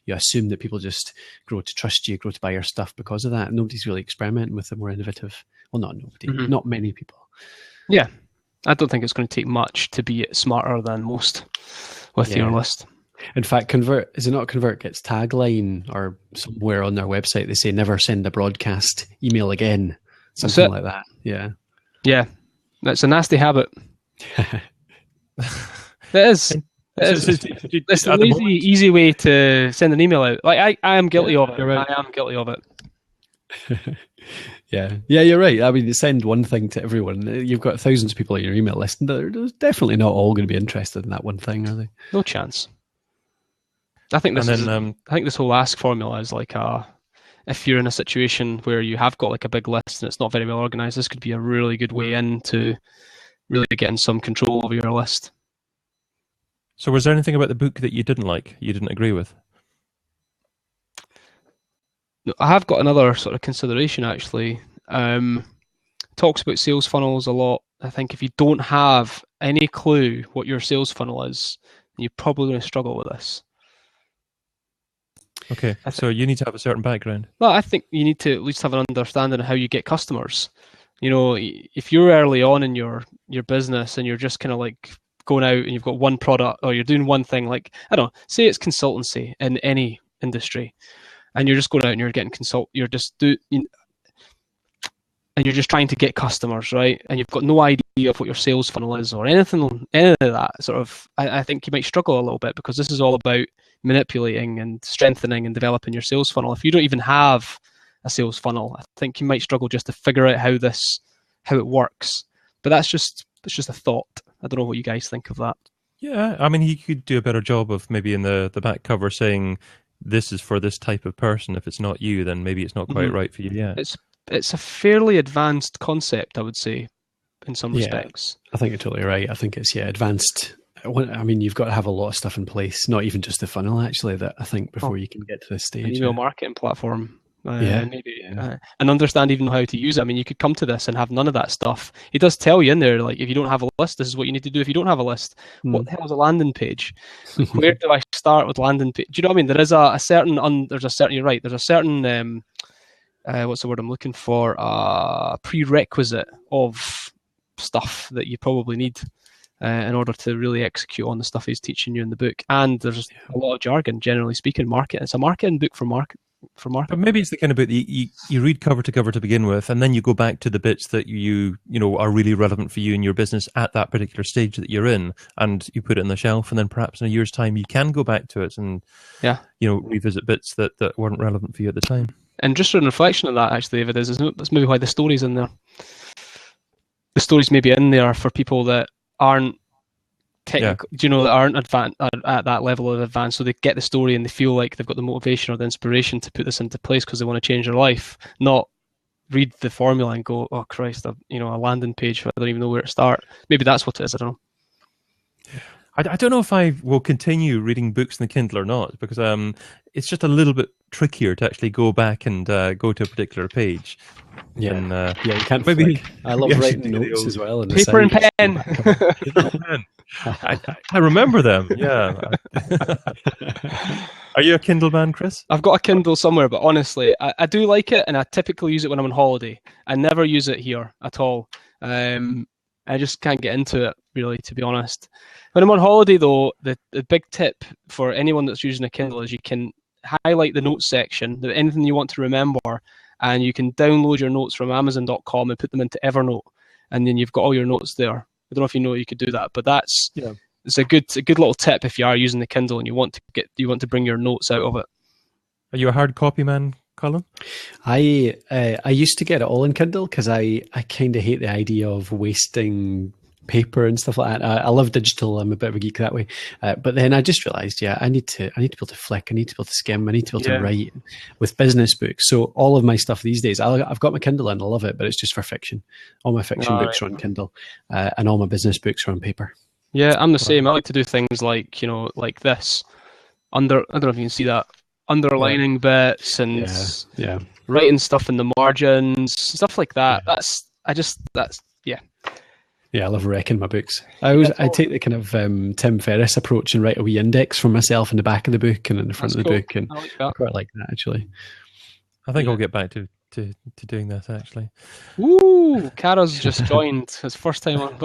you assume that people just grow to trust you, grow to buy your stuff because of that. Nobody's really experimenting with the more innovative. Well, not nobody, not many people. Yeah, I don't think it's going to take much to be smarter than most with your list. In fact, is it not ConvertKit's tagline, or somewhere on their website they say never send a broadcast email again, something like that. Yeah, that's a nasty habit. It is. It's an easy way to send an email out. I am guilty of it. Right. I am guilty of it. Yeah, you're right. I mean, you send one thing to everyone. You've got thousands of people on your email list, and they're definitely not all going to be interested in that one thing, are they? No chance. I think this whole Ask formula is if you're in a situation where you have got a big list and it's not very well organized, this could be a really good way into really getting some control over your list. So was there anything about the book that you didn't like, you didn't agree with? I have got another sort of consideration actually. Talks about sales funnels a lot. I think if you don't have any clue what your sales funnel is, you're probably going to struggle with this. Okay, so you need to have a certain background. Well, I think you need to at least have an understanding of how you get customers. If you're early on in your business and you're just kind of going out and you've got one product, or you're doing one thing, I don't know, say it's consultancy in any industry, and you're just going out and you're getting and you're just trying to get customers, right? And you've got no idea of what your sales funnel is or any of that sort of. I think you might struggle a little bit, because this is all about manipulating and strengthening and developing your sales funnel. If you don't even have a sales funnel, I think you might struggle just to figure out how it works. But that's just a thought. I don't know what you guys think of that. Yeah, I mean, he could do a better job of maybe in the back cover saying this is for this type of person. If it's not you, then maybe it's not quite right for you yet. It's a fairly advanced concept, I would say, in some respects. I think you're totally right. I think it's advanced. I mean, you've got to have a lot of stuff in place, not even just the funnel, actually, that I think before you can get to this stage. An email marketing platform. And understand even how to use it. I mean, you could come to this and have none of that stuff. It does tell you in there, if you don't have a list, this is what you need to do. If you don't have a list, what the hell is a landing page? Where do I start with landing page? Do you know what I mean? There is a certain, you're right, there's a certain, what's the word I'm looking for? Prerequisite of stuff that you probably need in order to really execute on the stuff he's teaching you in the book. And there's a lot of jargon, generally speaking. It's a marketing book for marketing. But maybe it's the kind of book that you read cover to cover to begin with, and then you go back to the bits that you are really relevant for you in your business at that particular stage that you're in, and you put it on the shelf, and then perhaps in a year's time you can go back to it and revisit bits that weren't relevant for you at the time. And just in reflection of that, actually, if it is, that's maybe why the story's in there. The stories maybe in there for people that aren't technical, that aren't at that level of advance, so they get the story and they feel like they've got the motivation or the inspiration to put this into place because they want to change their life, not read the formula and go, oh Christ, a landing page, I don't even know where to start. Maybe that's what it is, I don't know. I don't know if I will continue reading books in the Kindle or not, because it's just a little bit trickier to actually go back and go to a particular page. Yeah, and, you can't maybe flick. I love writing notes as well. Paper and pen. I remember them, yeah. Are you a Kindle man, Chris? I've got a Kindle somewhere, but honestly, I do like it, and I typically use it when I'm on holiday. I never use it here at all. I just can't get into it, really, to be honest. When I'm on holiday, though, the big tip for anyone that's using a Kindle is you can highlight the notes section, anything you want to remember, and you can download your notes from Amazon.com and put them into Evernote, and then you've got all your notes there. I don't know if you know you could do that, but it's a good little tip if you are using the Kindle and you want to bring your notes out of it. Are you a hard copy man, Colin? I used to get it all in Kindle because I kind of hate the idea of wasting paper and stuff like that. I love digital. I'm a bit of a geek that way. But then I just realized, I need to be able to flick. I need to be able to skim. I need to be able to write with business books. So all of my stuff these days, I've got my Kindle and I love it, but it's just for fiction. All my fiction books are on Kindle, and all my business books are on paper. Yeah, I'm the same. I like to do things like, like this. I don't know if you can see that. Underlining bits and writing stuff in the margins, stuff like that. Yeah, I love wrecking my books. I take the kind of Tim Ferriss approach and write a wee index for myself in the back of the book and in the front of the book, and I quite like that, actually. I think I'll get back to doing that, actually. Ooh, Cara's just joined. His first time on.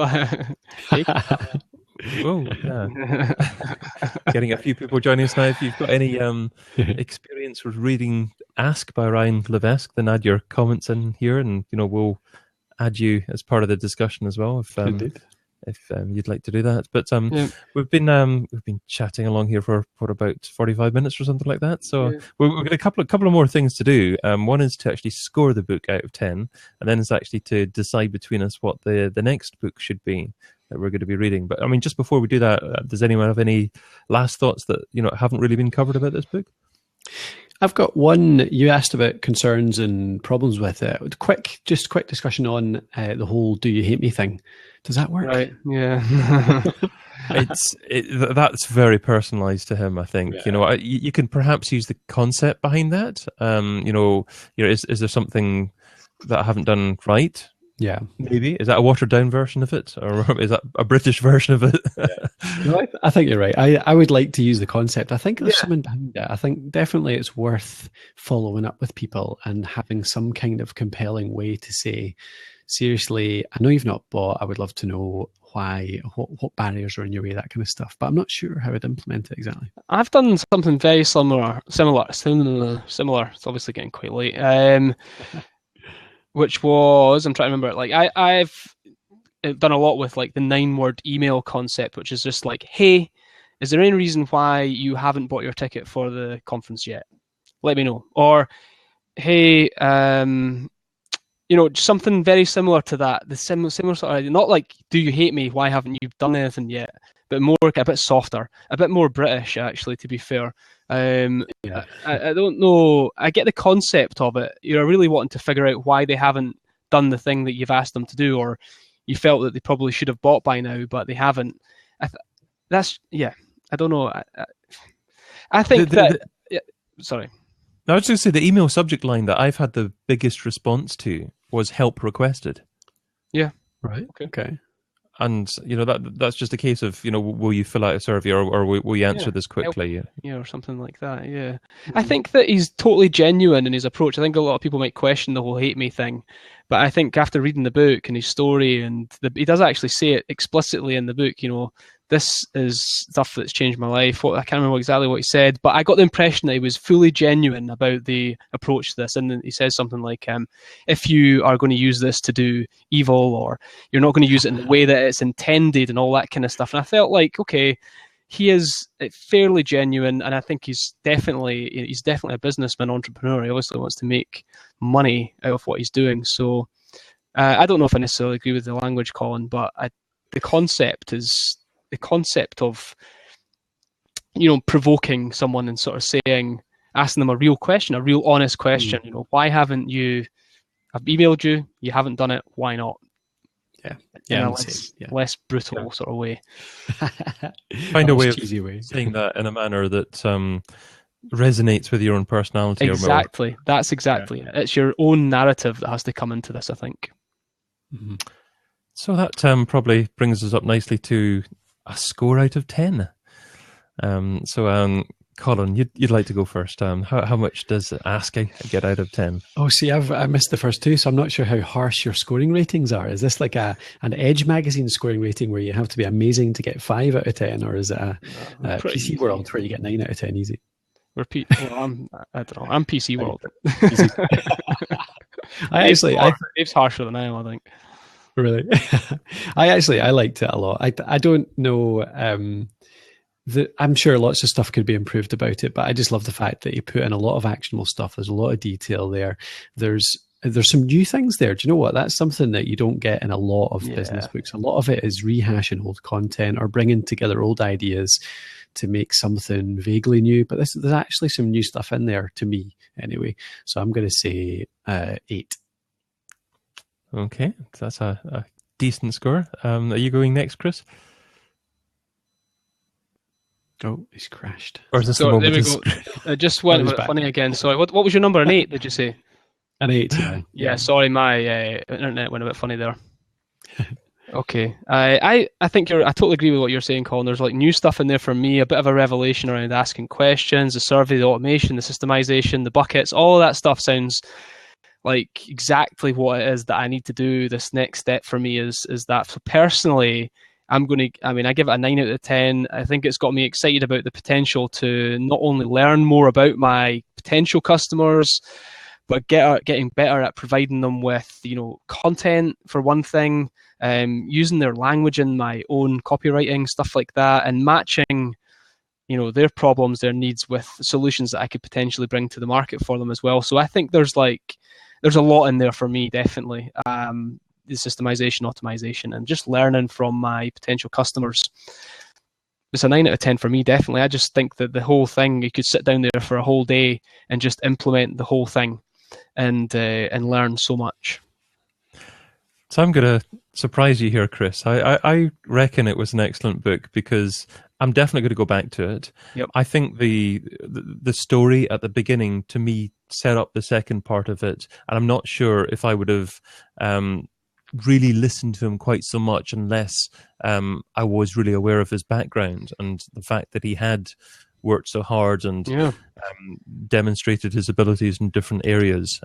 Oh, yeah. Getting a few people joining us now. If you've got any experience with reading Ask by Ryan Levesque, then add your comments in here, and we'll add you as part of the discussion as well if you'd like to do that. But we've been chatting along here for about 45 minutes or something like that. So we've got a couple of more things to do. One is to actually score the book out of 10, and then it's actually to decide between us what the next book should be that we're going to be reading. But I mean, just before we do that, does anyone have any last thoughts that haven't really been covered about this book? I've got one. You asked about concerns and problems with it. Quick discussion on the whole "do you hate me" thing. Does that work? Right. Yeah. That's very personalized to him, I think. Yeah. You can perhaps use the concept behind that. Is there something that I haven't done right? Yeah, maybe. Is that a watered down version of it, or is that a British version of it? No, I think you're right. I would like to use the concept. I think there's something behind it. I think definitely it's worth following up with people and having some kind of compelling way to say, seriously, I know you've not bought. I would love to know why, what barriers are in your way, that kind of stuff. But I'm not sure how I'd implement it exactly. I've done something very similar. It's obviously getting quite late. Which was, I'm trying to remember, like I've done a lot with like the 9-word email concept, which is just like, hey, is there any reason why you haven't bought your ticket for the conference yet? Let me know. Or, hey, something very similar to that. The similar sort of idea. Not like, do you hate me? Why haven't you done anything yet? But more, a bit softer, a bit more British, actually, to be fair. I don't know. I get the concept of it. You're really wanting to figure out why they haven't done the thing that you've asked them to do, or you felt that they probably should have bought by now, but they haven't. I don't know. I think sorry. No, I was just going to say the email subject line that I've had the biggest response to was "help requested." Yeah. Right. Okay. And that's just a case of will you fill out a survey or will you answer this quickly? Yeah, or something like that. Yeah, I think that he's totally genuine in his approach. I think a lot of people might question the whole "hate me" thing, but I think after reading the book and his story, and he does actually say it explicitly in the book. This is stuff that's changed my life. I can't remember exactly what he said, but I got the impression that he was fully genuine about the approach to this. And then he says something like, if you are going to use this to do evil, or you're not going to use it in the way that it's intended and all that kind of stuff. And I felt like, okay, he is fairly genuine, and I think he's definitely a businessman, entrepreneur. He obviously wants to make money out of what he's doing. So I don't know if I necessarily agree with the language, Colin, but the concept of provoking someone and sort of asking them a real question, a real honest question. Why haven't you? I've emailed you. You haven't done it. Why not? In a less brutal sort of way. Find a way of saying that in a manner that resonates with your own personality. Exactly. That's exactly it. It's your own narrative that has to come into this, I think. Mm-hmm. So that probably brings us up nicely to a score out of 10. Colin, you'd like to go first. How much does Ask get out of 10? Oh, see, I missed the first two, so I'm not sure how harsh your scoring ratings are. Is this like an Edge magazine scoring rating where you have to be amazing to get 5 out of 10, or is it a PC World where you get 9 out of 10 easy? I don't know. I'm PC World. Dave's harsher than I am, I think. Really? I liked it a lot. I don't know. I'm sure lots of stuff could be improved about it, but I just love the fact that you put in a lot of actionable stuff. There's a lot of detail there. There's some new things there. Do you know what? That's something that you don't get in a lot of business books. A lot of it is rehashing old content or bringing together old ideas to make something vaguely new. But there's actually some new stuff in there, to me anyway. So I'm going to say 8. Okay, that's a decent score. Are you going next, Chris? Oh, he's crashed. Or is this there we go. It just went a bit funny again. Sorry, what was your number? An 8, did you say? An 8, yeah. Sorry, my internet went a bit funny there. Okay. I think I totally agree with what you're saying, Colin. There's like new stuff in there for me, a bit of a revelation around asking questions, the survey, the automation, the systemization, the buckets, all that stuff sounds like exactly what it is that I need to do. This next step for me is that. So personally, I give it a 9 out of 10. I think it's got me excited about the potential to not only learn more about my potential customers, but getting better at providing them with, content for one thing, using their language in my own copywriting, stuff like that, and matching, their problems, their needs with solutions that I could potentially bring to the market for them as well. So I think there's a lot in there for me, definitely. The systemization, automation, and just learning from my potential customers. It's a 9 out of 10 for me, definitely. I just think that the whole thing, you could sit down there for a whole day and just implement the whole thing and learn so much. So I'm going to surprise you here, Chris. I reckon it was an excellent book because I'm definitely going to go back to it. Yep. I think the story at the beginning, to me, set up the second part of it, and I'm not sure if I would have really listened to him quite so much unless I was really aware of his background and the fact that he had worked so hard and demonstrated his abilities in different areas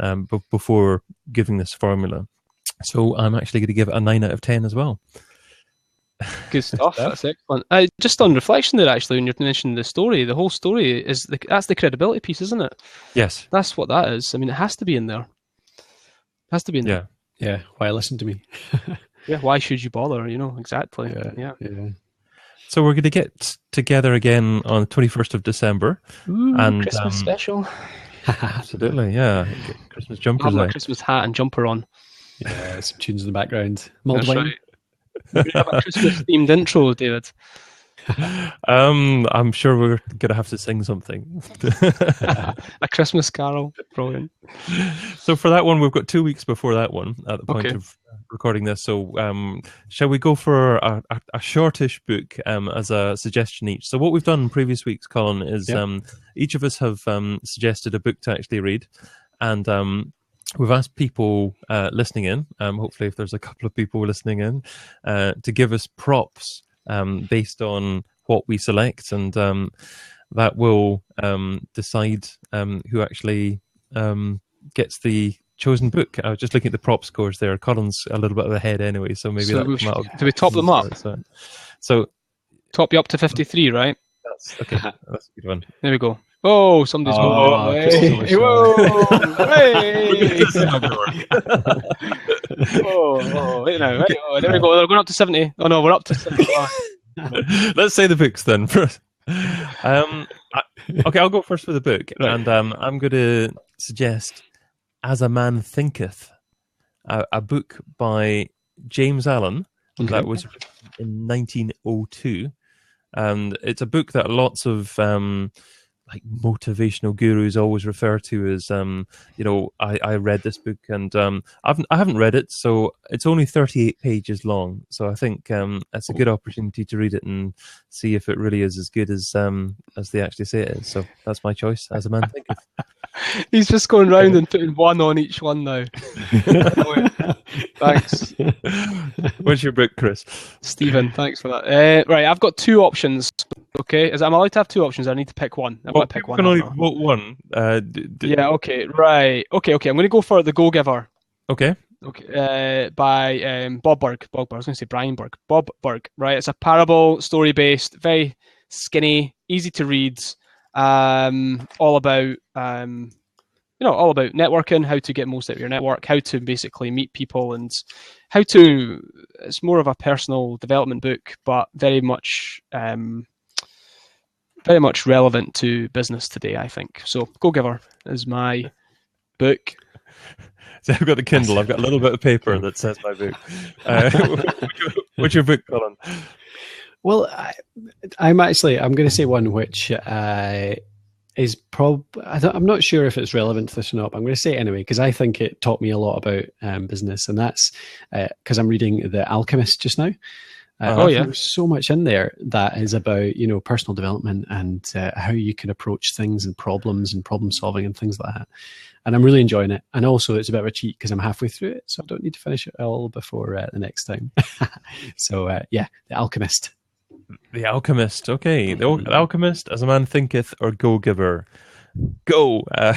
before giving this formula. So I'm actually going to give it a 9 out of 10 as well. Good stuff. That's excellent. Just on reflection there, actually, when you're mentioning the story, the whole story that's the credibility piece, isn't it? Yes. That's what that is. I mean, it has to be in there. It has to be in there. Yeah, why listen to me? Yeah, why should you bother? Exactly. Yeah. So we're going to get together again on the 21st of December. Ooh, and Christmas special. Absolutely, yeah. Get Christmas jumpers I've got a Christmas hat and jumper on. Yeah, some tunes in the background. That's right. We're going to have a Christmas-themed intro, David. I'm sure we're going to have to sing something. A Christmas carol. Brilliant. So for that one, we've got 2 weeks before that one at the point of recording this. So shall we go for a shortish book as a suggestion each? So what we've done in previous weeks, Colin, is each of us have suggested a book to actually read. And we've asked people listening in, hopefully if there's a couple of people listening in, to give us props based on what we select, and that will decide who actually gets the chosen book. I was just looking at the prop scores there. Colin's a little bit ahead anyway, so maybe do we top them up? So top you up to 53, right? That's okay. That's a good one. There we go. Oh, somebody's moving. Whoa! Hey! Wait now. Right? Oh, there we go. We're going up to 70. Oh no, we're up to 75. Let's say the books then. Okay, I'll go first for the book, Right. and I'm going to suggest "As a Man Thinketh," a book by James Allen that was written in 1902, and it's a book that lots of like motivational gurus always refer to as I read this book, and I haven't read it, so it's only 38 pages long, so I think it's a good opportunity to read it and see if it really is as good as they actually say it is. So that's my choice, As a Man Thinketh. He's just going round and putting one on each one now. Thanks, What's your book, Chris? Stephen. Thanks for that. Right, I've got two options. Okay, I'm allowed to have two options. I need to pick one. I've got to pick You one. can only vote one. Yeah. Okay. Right. Okay. I'm going to go for The Go-Giver. Okay. Okay. By Bob Burg. I was going to say Brian Burg. Bob Burg. Right. It's a parable, story-based, very skinny, easy to read. All about all about networking, how to get most out of your network, how to basically meet people, and how to. It's more of a personal development book, but very much relevant to business today, I think. So, Go-Giver is my book. So I've got the Kindle. I've got a little bit of paper that says my book. What's your book, Colin? Well, I'm going to say one which is I'm not sure if it's relevant to this or not, but I'm going to say it anyway because I think it taught me a lot about business, and that's because I'm reading The Alchemist just now. There's so much in there that is about personal development and how you can approach things and problem solving and things like that. And I'm really enjoying it. And also, it's a bit of a cheat because I'm halfway through it, so I don't need to finish it all before the next time. So The Alchemist. The Alchemist. Okay, The Alchemist, As a Man Thinketh, or Go-Giver. Go! And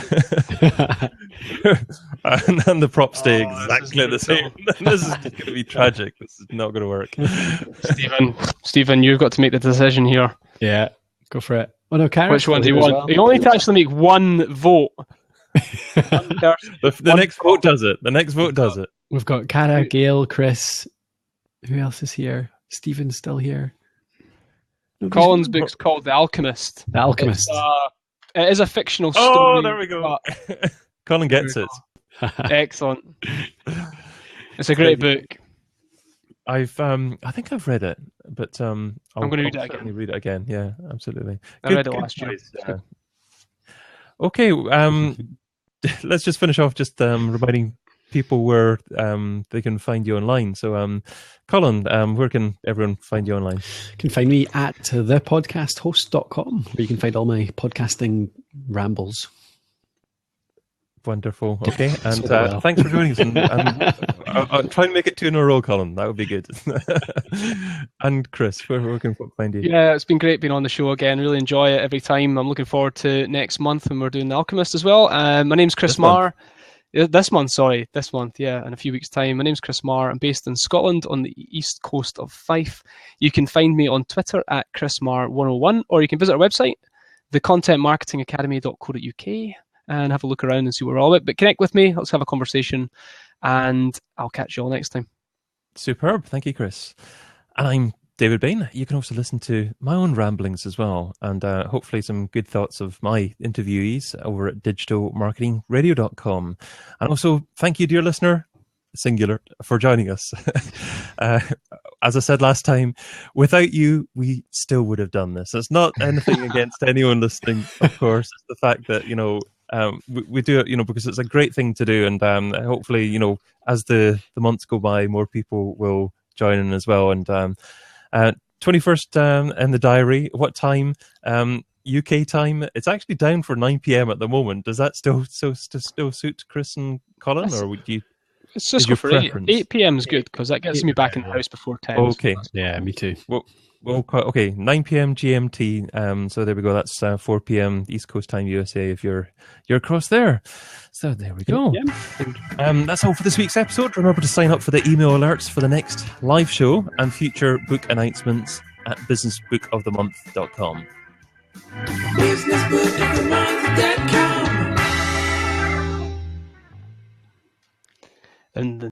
the props stay exactly the same. This is just going to be tragic. This is not going to work. Stephen, you've got to make the decision here. Yeah, go for it. Oh no, Karen, which one do you want? Well? You only need to actually make one vote. The next vote does it. The next vote does it. We've got Cara, Gail, Chris. Who else is here? Stephen's still here. Colin's book's called The Alchemist. The Alchemist. It is a fictional story. Oh, there we go. Colin gets it. Excellent. It's a great book. I think I've read it, but I'm going to read it again. Read it again. Yeah, absolutely. I read it last year. Okay, let's just finish off reminding people where they can find you online. So, Colin, where can everyone find you online? You can find me at thepodcasthost.com, where you can find all my podcasting rambles. Wonderful. Okay, and thanks for joining us. And, I'll try and make it 2 in a row, Colin. That would be good. And Chris, where can folk find you? Yeah, it's been great being on the show again. Really enjoy it every time. I'm looking forward to next month when we're doing The Alchemist as well. My name's Chris Marr. This month, yeah, in a few weeks' time. My name's Chris Marr. I'm based in Scotland on the east coast of Fife. You can find me on Twitter at ChrisMarr101, or you can visit our website, thecontentmarketingacademy.co.uk, and have a look around and see what we're all about. But connect with me, let's have a conversation, and I'll catch you all next time. Superb. Thank you, Chris. And I'm David Bain. You can also listen to my own ramblings as well, and hopefully some good thoughts of my interviewees over at digitalmarketingradio.com. And also, thank you, dear listener, singular, for joining us. As I said last time, without you, we still would have done this. It's not anything against anyone listening, of course. It's the fact that, we do it, because it's a great thing to do. And hopefully, as the months go by, more people will join in as well. And 21st in the diary. What time? UK time. It's actually down for 9 p.m. at the moment. Does that still suit Chris and Colin, or would you? It's just go for 8 p.m. is good because that gets me back in the house before 10. Okay. Yeah, me too. Well, okay. 9 p.m. GMT. So there we go. That's 4 p.m. East Coast time USA. If you're across there. So there we go. Yeah. That's all for this week's episode. Remember to sign up for the email alerts for the next live show and future book announcements at businessbookofthemonth.com. And